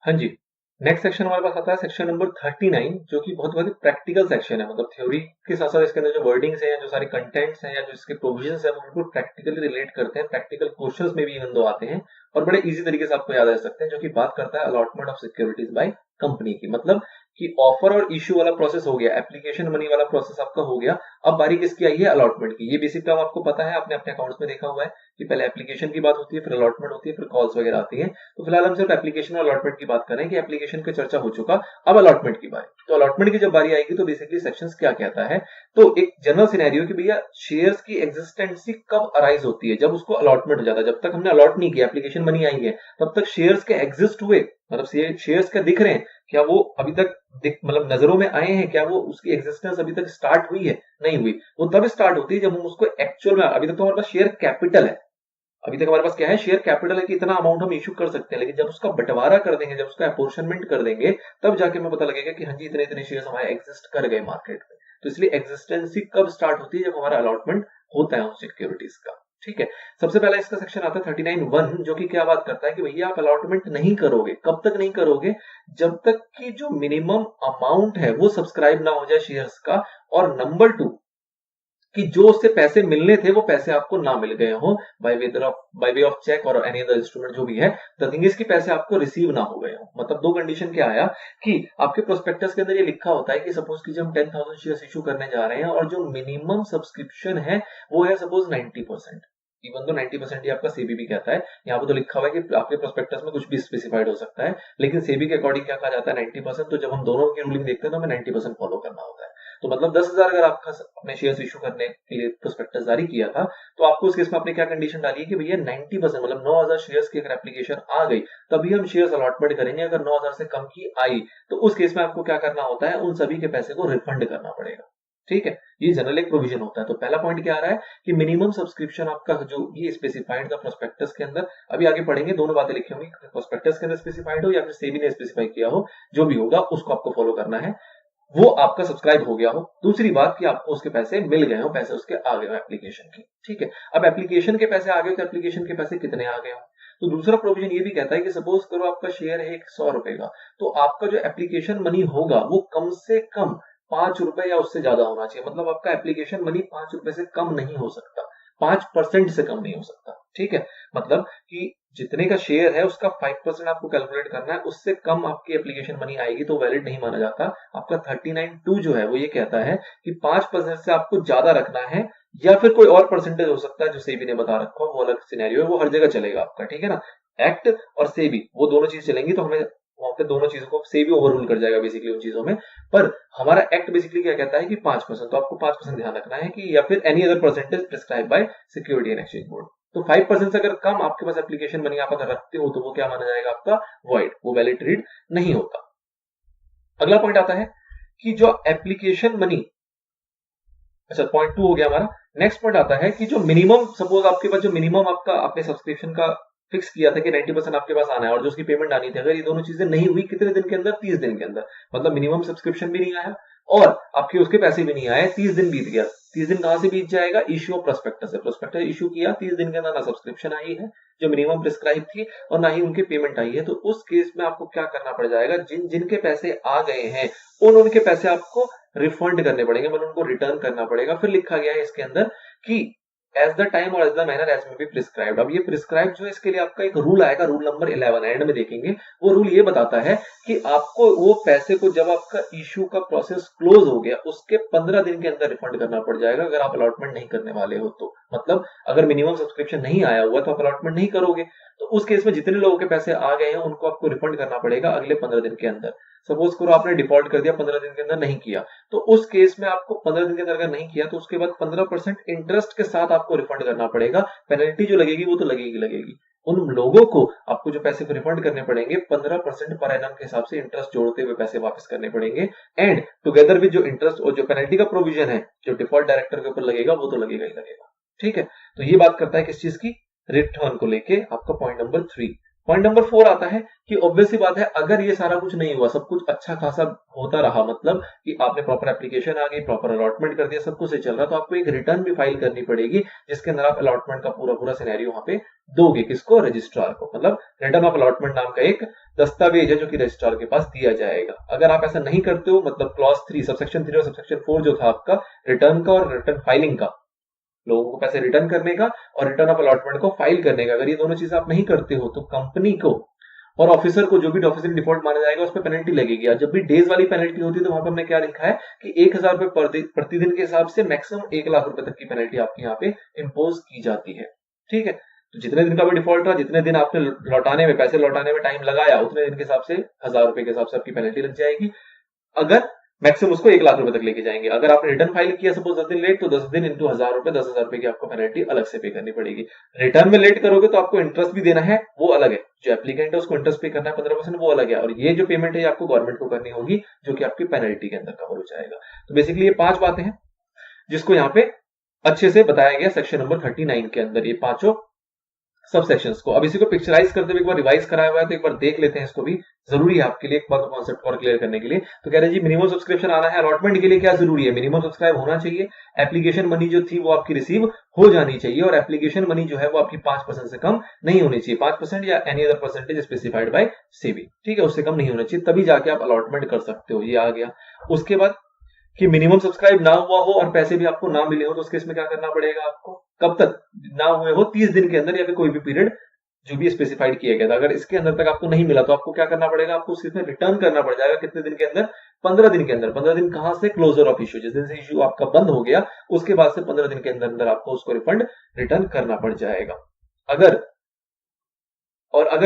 हाँ जी। Next section हमारे पास आता है सेक्शन नंबर 39, जो कि बहुत प्रैक्टिकल सेक्शन है। मतलब थ्योरी के साथ-साथ इसके अंदर जो वर्डिंग्स हैं, जो सारे कंटेंट्स हैं या जो इसके प्रोविजंस हैं, वो बिल्कुल प्रैक्टिकली रिलेट करते हैं। प्रैक्टिकल क्वेश्चंस में भी इवन दो आते हैं और बड़े ईज़ी तरीके से आपको याद रह सकते हैं, जो कि बात करता है allotment of securities by company की। मतलब कि ऑफर और इश्यू वाला प्रोसेस हो गया, एप्लीकेशन मनी वाला प्रोसेस आपका हो गया। अब बारी किसकी आई है? अलॉटमेंट की। ये बेसिक टर्म आपको पता है, आपने अपने अकाउंट्स में देखा हुआ है कि पहले एप्लीकेशन की बात होती है, फिर अलॉटमेंट होती है, फिर कॉल्स वगैरह आती है। तो फिलहाल हम सिर्फ एप्लीकेशन और अलॉटमेंट की बात कर रहे हैं कि एप्लीकेशन की चर्चा हो चुका, अब अलॉटमेंट की बारी। तो अलॉटमेंट की जब बारी आएगी तो बेसिकली सेक्शंस क्या कहता है, तो एक जनरल सिनेरियो कि भैया शेयर्स की एग्जिस्टेंसी कब अराइज होती है? जब उसको अलॉटमेंट हो जाता है। जब तक हमने अलॉट नहीं किया, एप्लीकेशन मनी आई है, तब तक शेयर्स के एग्जिस्ट हुए, मतलब शेयर्स क्या दिख रहे हैं, क्या वो अभी तक मतलब नजरों में आए हैं, क्या वो उसकी एग्जिस्टेंस अभी तक स्टार्ट हुई है? नहीं हुई। वो तब स्टार्ट होती है जब हम उसको एक्चुअल में, अभी तक तो हमारे पास शेयर कैपिटल है, अभी तक हमारे पास क्या है? शेयर कैपिटल है कि इतना अमाउंट हम इश्यू कर सकते हैं। लेकिन जब उसका बंटवारा कर देंगे, जब उसका अपॉर्चमेंट कर देंगे, तब जाके हमें पता लगेगा कि हाँ जी, इतने इतने शेयर्स हमारे एग्जिस्ट कर गए मार्केट में। तो इसलिए एग्जिस्टेंसी कब स्टार्ट होती है? जब हमारा अलॉटमेंट होता है उन सिक्योरिटीज का। ठीक है। सबसे पहला इसका सेक्शन आता है 39(1), जो कि क्या बात करता है कि भैया आप अलॉटमेंट नहीं करोगे। कब तक नहीं करोगे? जब तक कि जो मिनिमम अमाउंट है वो सब्सक्राइब ना हो जाए शेयर्स का, और नंबर 2 कि जो उससे पैसे मिलने थे वो पैसे आपको ना मिल गए हो बाय वे ऑफ चेक और एनी अदर इंस्ट्रूमेंट जो भी है। द थिंग इज कि पैसे आपको रिसीव ना हो गए हो। मतलब दो कंडीशन क्या आया कि आपके प्रोस्पेक्टस के अंदर ये लिखा होता है कि सपोज कीजिए हम 10,000 शेयर्स इशू करने जा रहे हैं और जो मिनिमम सब्सक्रिप्शन है वो है सपोज 90%। इवन तो 90% ही आपका सेबी भी कहता है, यहाँ पे तो लिखा हुआ है कि आपके प्रोस्पेक्टस में कुछ भी स्पेसिफाइड हो सकता है, लेकिन सेबी के अकॉर्डिंग क्या कहा जाता है? 90%। तो जब हम दोनों की रूलिंग देखते हैं तो हमें 90% फॉलो करना होता है। तो मतलब 10,000 अगर आपका अपने शेयर्स इशू करने के लिए प्रोस्पेक्टस जारी किया था, तो आपको उस केस में आपने क्या कंडीशन डाली है कि भैया 90%, मतलब 9,000 शेयर्स की अगर एप्लीकेशन आ गई, तभी हम शेयर्स अलॉटमेंट करेंगे। अगर 9,000 से कम की आई, तो उस केस में आपको क्या करना होता है? उन सभी के पैसे को रिफंड करना पड़ेगा। ठीक है। ये जनरल एक प्रोविजन होता है। तो पहला पॉइंट क्या आ रहा है कि मिनिमम सब्सक्रिप्शन आपका जो ये स्पेसिफाइड था प्रोस्पेक्टस के अंदर, अभी आगे पढ़ेंगे, दोनों बातें लिखी होंगी, प्रोस्पेक्टस के अंदर स्पेसिफाइड हो या फिर सेबी ने स्पेसिफाई किया हो, जो भी होगा उसको आपको फॉलो करना है, वो आपका सब्सक्राइब हो गया हो। दूसरी बात कि आपको उसके पैसे मिल गए हो, पैसे उसके आ गए हो एप्लीकेशन के। ठीक है। अब एप्लीकेशन के पैसे आ गए तो एप्लीकेशन के पैसे कितने आ गए हो? तो दूसरा प्रोविजन ये भी कहता है कि सपोज करो आपका शेयर है 100 रुपए का, तो आपका जो एप्लीकेशन मनी होगा वो कम से कम 5 रुपए या उससे ज्यादा होना चाहिए। मतलब आपका एप्लीकेशन मनी 5 रुपए से कम नहीं हो सकता, 5% से कम नहीं हो सकता। ठीक है। मतलब कि जितने का शेयर है उसका 5% आपको कैलकुलेट करना है, उससे कम आपकी एप्लीकेशन मनी आएगी तो वैलिड नहीं माना जाता। आपका 39(2) जो है वो ये कहता है कि 5% से आपको ज्यादा रखना है, या फिर कोई और परसेंटेज हो सकता है जो सेबी ने बता रखा हो, वो अलग सिनेरियो है, वो हर जगह चलेगा आपका। ठीक है ना। एक्ट और सेबी वो दोनों चीज चलेंगी, तो हमें वहां पे दोनों चीजों को सेबी ओवररूल कर जाएगा बेसिकली उन चीजों में। पर हमारा एक्ट बेसिकली क्या कहता है कि 5%, तो आपको 5% ध्यान रखना है कि, या फिर any other percentage prescribe bye security and exchange board. तो 5% से अगर कम आपके पास एप्लीकेशन मनी आप अगर रखते हो, तो वो क्या माना जाएगा? आपका वॉइड, वो वैलिड रीड नहीं होता। अगला पॉइंट आता है कि जो एप्लीकेशन मनी, अच्छा पॉइंट 2 हो गया हमारा। नेक्स्ट पॉइंट आता है कि जो मिनिमम, सपोज आपके पास जो मिनिमम आपका आपने सब्सक्रिप्शन का फिक्स किया था कि 90% आपके पास आना है, और जो उसकी पेमेंट आनी थी, अगर ये दोनों चीजें नहीं हुई कितने दिन के अंदर? 30 दिन के अंदर। मतलब मिनिमम सब्सक्रिप्शन भी नहीं आया और आपके उसके पैसे भी नहीं आए, 30 दिन बीत गया। 30 दिन कहां से बीत जाएगा? इश्यू ऑफ प्रोस्पेक्टस है। प्रोस्पेक्टस इश्यू किया, 30 दिन के अंदर ना सब्सक्रिप्शन आई है जो मिनिमम प्रिस्क्राइब थी, और ना ही उनकी पेमेंट आई है। तो उस केस में आपको क्या करना पड़ जाएगा? जिन जिनके पैसे आ गए हैं उनके पैसे आपको रिफंड करने पड़ेंगे, मतलब उनको रिटर्न करना पड़ेगा। फिर लिखा गया है इसके अंदर कि एज द टाइम और एज द मैनर एज में बी प्रिस्क्राइब्ड। अब ये प्रिस्क्राइब जो है, इसके लिए आपका एक रूल आएगा, रूल नंबर 11 एंड में देखेंगे। वो रूल ये बताता है कि आपको वो पैसे को जब आपका इश्यू का प्रोसेस क्लोज हो गया उसके 15 दिन के अंदर रिफंड करना पड़ जाएगा, अगर आप अलॉटमेंट नहीं करने वाले हो तो। मतलब अगर मिनिमम सब्सक्रिप्शन नहीं आया हुआ तो आप अलॉटमेंट नहीं करोगे, तो उस केस में जितने लोगों के पैसे आ गए हैं उनको आपको रिफंड करना पड़ेगा अगले 15 दिन के अंदर। सपोज करो आपने डिफॉल्ट कर दिया, 15 दिन के अंदर नहीं किया, तो उस केस में आपको 15 दिन के अंदर अगर नहीं किया तो उसके बाद 15% इंटरेस्ट के साथ आपको रिफंड करना पड़ेगा। पेनल्टी जो लगेगी वो तो लगेगी। उन लोगों को आपको जो पैसे रिफंड करने पड़ेंगे 15% पर एनम के हिसाब से इंटरेस्ट जोड़ते हुए पैसे वापस करने पड़ेंगे, एंड टुगेदर विद जो इंटरेस्ट और जो पेनल्टी का प्रोविजन है जो डिफॉल्ट डायरेक्टर के ऊपर लगेगा वो तो लगेगा ही लगेगा। ठीक है। तो ये बात करता है किस चीज की? रिटर्न को लेके आपका पॉइंट नंबर 3। पॉइंट नंबर 4 आता है कि ऑब्वियस सी बात है, अगर ये सारा कुछ नहीं हुआ, सब कुछ अच्छा खासा होता रहा, मतलब कि आपने प्रॉपर एप्लीकेशन आ गई, प्रॉपर अलॉटमेंट कर दिया, सब कुछ सही चल रहा, तो आपको एक रिटर्न भी फाइल करनी पड़ेगी जिसके अंदर आप अलॉटमेंट का पूरा सिनेरियो वहां पे दोगे। किसको? रजिस्ट्रार को। मतलब रिटर्न ऑफ अलॉटमेंट नाम का एक दस्तावेज है जो कि रजिस्ट्रार के पास दिया जाएगा। अगर आप ऐसा नहीं करते हो, मतलब क्लॉज 3 सबसेक्शन 3 और सबसेक्शन 4 जो था आपका रिटर्न का और रिटर्न फाइलिंग का, लोगों को पैसे रिटर्न करने का और रिटर्न ऑफ अलॉटमेंट को फाइल करने का, अगर ये दोनों चीजें आप नहीं करते हो तो कंपनी को और ऑफिसर को जो भी ऑफिसर डिफॉल्ट माना जाएगा उस पर पेनल्टी लगेगी। और जब भी डेज वाली पेनल्टी होती है तो वहां पर हमने क्या लिखा है कि 1000 रुपए प्रतिदिन के हिसाब से मैक्सिमम 1 लाख रुपए तक की पेनल्टी आपके यहाँ पे इम्पोज की जाती है। ठीक है, तो जितने दिन का भी डिफॉल्ट रहा, जितने दिन आपने लौटाने में पैसे लौटाने में टाइम लगाया, उतने दिन के हिसाब से 1000 रुपए के हिसाब से आपकी पेनल्टी लग जाएगी। अगर मैक्सिमम उसको 1 लाख रुपए तक लेके जाएंगे। अगर आपने रिटर्न फाइल किया सपोज 10 दिन लेट, तो 10 दिन इंटू 1000 रुपए, 10,000 रुपए की आपको पेनल्टी अलग से पे करनी पड़ेगी। रिटर्न में लेट करोगे तो आपको इंटरेस्ट भी देना है, वो अलग है। जो एप्लीकेंट है उसको इंटरेस्ट पे करना है 15%, वो अलग है। और ये जो पेमेंट है आपको गवर्नमेंट को करनी होगी, जो कि आपकी पेनल्टी के अंदर कवर हो जाएगा। तो बेसिकली ये 5 बातें हैं जिसको यहाँ पे अच्छे से बताया गया सेक्शन नंबर 39 के अंदर, ये पांचों सब सेक्शंस को। अब इसी को पिक्चराइज करते हुए एक बार रिवाइज कराया हुआ है, तो एक बार देख लेते हैं इसको भी, जरूरी है आपके लिए एक बार कॉन्सेप्ट और क्लियर करने के लिए। तो कह रहे जी मिनिमम सब्सक्रिप्शन आना है, अलॉटमेंट के लिए क्या जरूरी है, मिनिमम सब्सक्राइब होना चाहिए, एप्लीकेशन मनी जो थी वो आपकी रिसीव हो जानी चाहिए, और एप्लीकेशन मनी जो है वो आपकी 5% से कम नहीं होनी चाहिए, 5% या any other percentage specified by SEBI. ठीक है, उससे कम नहीं होना चाहिए, तभी जाके आप अलॉटमेंट कर सकते हो। ये आ गया। उसके बाद कि मिनिमम सब्सक्राइब ना हुआ हो और पैसे भी आपको ना मिले हो, तो उसके इसमें क्या करना पड़ेगा आपको, कब तक ना हुए हो, 30 दिन के अंदर या फिर कोई भी पीरियड जो भी स्पेसिफाइड किया गया था, अगर इसके अंदर तक आपको नहीं मिला तो आपको क्या करना पड़ेगा, आपको उसमें रिटर्न करना पड़ जाएगा। कितने दिन के अंदर, 15 दिन के अंदर। 15 दिन कहां से, क्लोजर ऑफ इश्यू, जिस दिन से इश्यू आपका बंद हो गया उसके बाद से 15 दिन के अंदर अंदर आपको उसको रिफंड रिटर्न करना पड़ जाएगा। अगर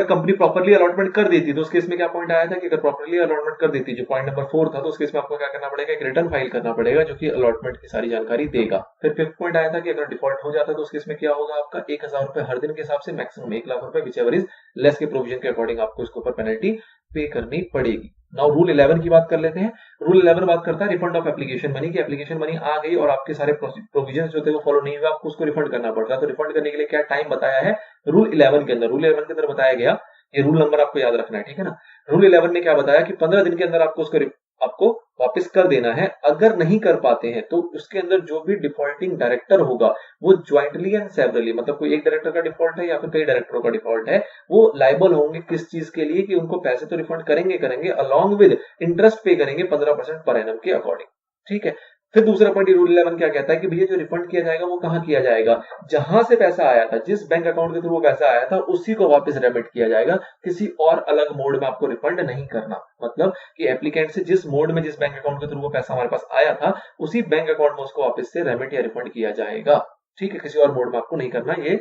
कंपनी प्रॉपर्ली अलॉटमेंट कर देती, तो उसके इसमें क्या पॉइंट आया था कि अगर प्रॉपर्ली अलॉटमेंट कर देती, जो पॉइंट नंबर 4 था, तो उसके इसमें आपको क्या करना पड़ेगा, एक रिटर्न फाइल करना पड़ेगा जो कि अलॉटमेंट की सारी जानकारी देगा। फिर 5th पॉइंट आया था कि अगर डिफॉल्ट हो जाता तो उसके इसमें क्या होगा, आपका 1000 रुपए हर दिन के हिसाब से मैक्सिमम 1 लाख रुपए, विच एवर इज लेस के प्रोविजन के अकॉर्डिंग आपको इसके ऊपर पेनल्टी पे करनी पड़ेगी। नाउ रूल 11 की बात कर लेते हैं। रूल 11 बात करता है रिफंड ऑफ एप्लीकेशन मनी की। एप्लीकेशन मनी आ गई और आपके सारे प्रोविजन जो थे वो फॉलो नहीं हुए, आपको उसको रिफंड करना पड़ रहा है। तो रिफंड करने के लिए क्या टाइम बताया है रूल 11 के अंदर, रूल 11 के अंदर बताया गया, ये रूल नंबर आपको याद रखना है, ठीक है ना। रूल 11 ने क्या बताया कि 15 दिन के अंदर आपको उसको आपको वापस कर देना है। अगर नहीं कर पाते हैं तो उसके अंदर जो भी डिफॉल्टिंग डायरेक्टर होगा वो ज्वाइंटली एंड सेवरली, मतलब कोई एक डायरेक्टर का डिफॉल्ट है या फिर कई डायरेक्टरों का डिफॉल्ट है, वो लाइबल होंगे किस चीज के लिए, कि उनको पैसे तो रिफंड करेंगे अलॉन्ग विद इंटरेस्ट पे करेंगे 15% पर एनम के अकॉर्डिंग। ठीक है, फिर दूसरा पॉइंट रूल 11 क्या कहता है कि भैया जो रिफंड किया जाएगा वो कहां किया जाएगा, जहां से पैसा आया था, जिस बैंक अकाउंट के थ्रू वो पैसा आया था उसी को वापस रेमिट किया जाएगा, किसी और अलग मोड में आपको रिफंड नहीं करना। मतलब कि एप्लीकेंट से जिस मोड में, जिस बैंक अकाउंट के थ्रू वो पैसा हमारे पास आया था, उसी बैंक अकाउंट में उसको वापस से रेमिट या रिफंड किया जाएगा। ठीक है, किसी और मोड में आपको नहीं करना। ये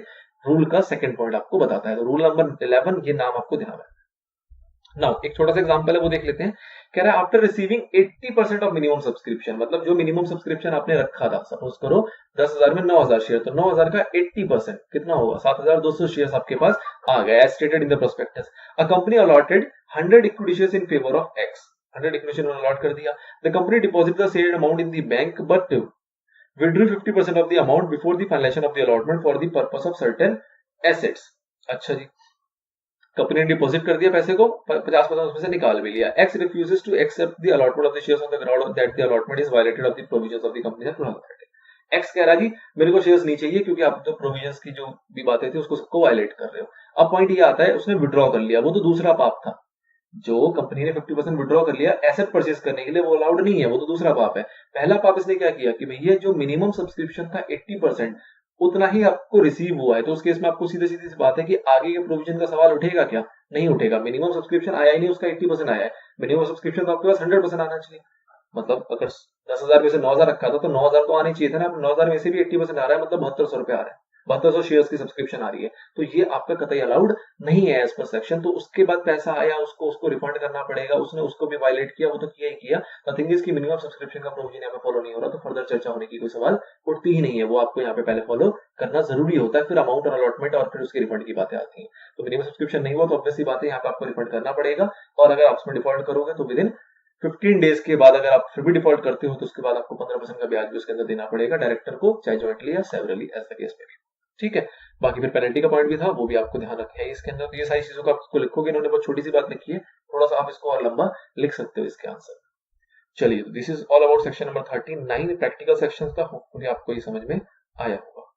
रूल का सेकंड पॉइंट आपको बताता है। तो रूल नंबर 11, ये नाम आपको ध्यान है। नाउ एक छोटा सा एग्जांपल है वो देख लेते हैं। कह रहा है after receiving 80% of minimum subscription, मतलब जो मिनिमम सब्सक्रिप्शन आपने रखा था, सपोज करो 10,000 में 9,000 शेयर, तो 9,000 का 80% कितना होगा, 7,200 शेयर आपके पास आ गया as stated in the prospectus. A company allotted 100 equity shares in favour of X, 100 equity share allot कर दिया। The company deposit the said amount in the bank but withdrew 50% of the amount before the finalization of the allotment for the purpose of certain assets। अच्छा जी, company ने deposit कर दिया पैसे को, 50% उसमें से निकाल भी लिया। X refuses to accept the allotment of the shares on the ground that the allotment is violated of the provisions of the company. X कह रहा जी मेरे को शेयर्स नहीं चाहिए क्योंकि आप जो प्रोविजंस की जो भी बातें थी उसको सबको वायलेट कर रहे हो। अब पॉइंट ये आता है उसने विड्रॉ कर लिया, वो तो दूसरा पाप था। जो कंपनी ने 50% विड्रॉ कर लिया एसेट परचेज करने के लिए, वो अलाउड नहीं है, वो तो दूसरा पाप है। पहला पाप इसने क्या किया कि भैया जो मिनिमम सब्सक्रिप्शन था 80% उतना ही आपको रिसीव हुआ है, तो उस केस में आपको सीधी सीधी सी बात है कि आगे के प्रोविजन का सवाल उठेगा क्या, नहीं उठेगा। मिनिमम सब्सक्रिप्शन आया ही नहीं, उसका 80% आया है। मिनिमम सब्सक्रिप्शन तो आपके पास 100% आना चाहिए। मतलब अगर 10,000 में से 9,000 रखा था तो 9,000 तो आने चाहिए था ना। 9,000 में से भी 80% आ रहा है, मतलब 7200 रुपए आ रहा है, 7200 शेयर्स की सब्सक्रिप्शन आ रही है, तो ये आपका कतई अलाउड नहीं है एज पर सेक्शन। तो उसके बाद पैसा आया, उसको रिफंड करना पड़ेगा, उसने उसको भी वायलेट किया, वो तो किया ही किया। नथिंग इज कि मिनिमम सब्सक्रिप्शन का प्रोविजन यहाँ पे फॉलो नहीं हो रहा, तो फर्दर चर्चा होने की कोई सवाल उठती ही नहीं है, वो आपको यहाँ पे पहले फॉलो करना जरूरी होता है। फिर अमाउंट और अलॉटमेंट और फिर उसके रिफंड की बातें आती हैं। तो मिनिमम सब्सक्रिप्शन नहीं हुआ तो ऑब्वियसली बात है यहाँ पे आपको रिफंड करना पड़ेगा, और अगर आप उसमें डिफॉल्ट करोगे तो विद इन 15 डेज के बाद अगर आप फिर भी डिफॉल्ट करते हो तो उसके बाद आपको 15% का ब्याज भी उसके अंदर देना पड़ेगा डायरेक्टर को, चाहे ज्वाइंटली या सेवरली एज द केस में भी। ठीक है, बाकी फिर पेनल्टी का पॉइंट भी था, वो भी आपको ध्यान रखना है इसके अंदर। तो ये सारी चीजों को आपको लिखोगे, इन्होंने बहुत छोटी सी बात लिखी है, थोड़ा सा आप इसको और लंबा लिख सकते हो इसके आंसर। चलिए, this is all about section number 39 practical sections का। होपफुली आपको ये समझ में आया होगा।